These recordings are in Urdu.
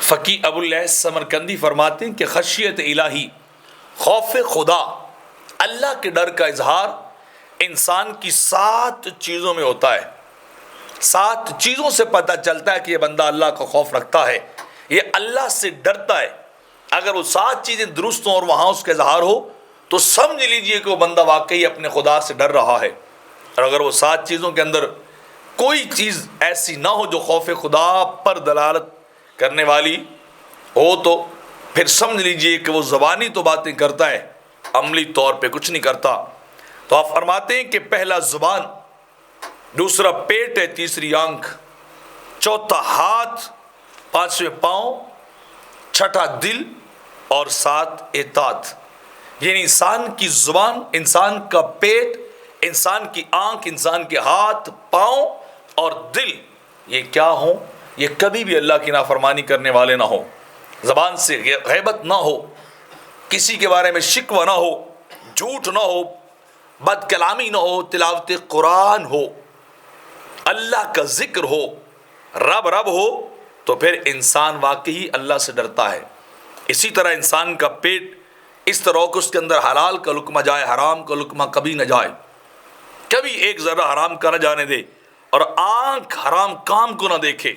فقی ابو اللیث سمرقندی فرماتے ہیں کہ خشیت الہی، خوف خدا، اللہ کے ڈر کا اظہار انسان کی 7 چیزوں میں ہوتا ہے۔ 7 چیزوں سے پتہ چلتا ہے کہ یہ بندہ اللہ کا خوف رکھتا ہے، یہ اللہ سے ڈرتا ہے۔ اگر وہ 7 چیزیں درست ہوں اور وہاں اس کا اظہار ہو تو سمجھ لیجئے کہ وہ بندہ واقعی اپنے خدا سے ڈر رہا ہے۔ اور اگر وہ 7 چیزوں کے اندر کوئی چیز ایسی نہ ہو جو خوف خدا پر دلالت کرنے والی ہو تو پھر سمجھ لیجئے کہ وہ زبانی تو باتیں کرتا ہے، عملی طور پہ کچھ نہیں کرتا۔ تو آپ فرماتے ہیں کہ پہلا زبان، دوسرا پیٹ ہے، تیسری آنکھ، چوتھا ہاتھ، پانچویں پاؤں، چھٹا دل اور 7 اطاعت۔ یعنی انسان کی زبان، انسان کا پیٹ، انسان کی آنکھ، انسان کے ہاتھ، پاؤں اور دل، یہ کیا ہوں؟ یہ کبھی بھی اللہ کی نافرمانی کرنے والے نہ ہوں، زبان سے غیبت نہ ہو، کسی کے بارے میں شکوہ نہ ہو، جھوٹ نہ ہو، بد کلامی نہ ہو، تلاوت قرآن ہو، اللہ کا ذکر ہو، رب ہو، تو پھر انسان واقعی اللہ سے ڈرتا ہے۔ اسی طرح انسان کا پیٹ اس طرح کہ اس کے اندر حلال کا لقمہ جائے، حرام کا لقمہ کبھی نہ جائے، کبھی ایک ذرہ حرام کا نہ جانے دے، اور آنکھ حرام کام کو نہ دیکھے،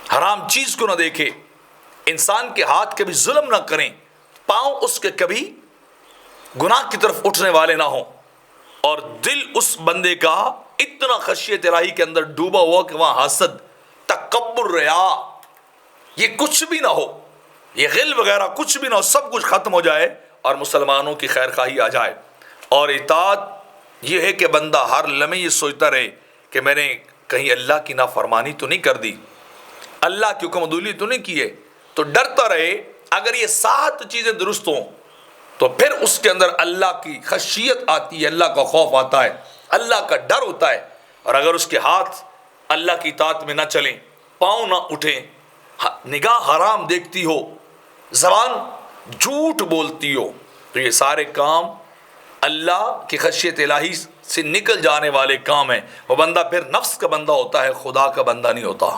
حرام چیز کو نہ دیکھے، انسان کے ہاتھ کبھی ظلم نہ کریں، پاؤں اس کے کبھی گناہ کی طرف اٹھنے والے نہ ہوں، اور دل اس بندے کا اتنا خشیت الہی کے اندر ڈوبا ہوا کہ وہاں حسد، تکبر، ریا، یہ کچھ بھی نہ ہو، یہ غل وغیرہ کچھ بھی نہ ہو، سب کچھ ختم ہو جائے اور مسلمانوں کی خیر خواہی آ جائے۔ اور اطاعت یہ ہے کہ بندہ ہر لمحے یہ سوچتا رہے کہ میں نے کہیں اللہ کی نافرمانی تو نہیں کر دی، اللہ کی حکم عدولی تو نہیں کیے، تو ڈرتا رہے۔ اگر یہ 7 چیزیں درست ہوں تو پھر اس کے اندر اللہ کی خشیت آتی ہے، اللہ کا خوف آتا ہے، اللہ کا ڈر ہوتا ہے۔ اور اگر اس کے ہاتھ اللہ کی اطاعت میں نہ چلیں، پاؤں نہ اٹھیں، نگاہ حرام دیکھتی ہو، زبان جھوٹ بولتی ہو، تو یہ سارے کام اللہ کی خشیت الہی سے نکل جانے والے کام ہیں۔ وہ بندہ پھر نفس کا بندہ ہوتا ہے، خدا کا بندہ نہیں ہوتا۔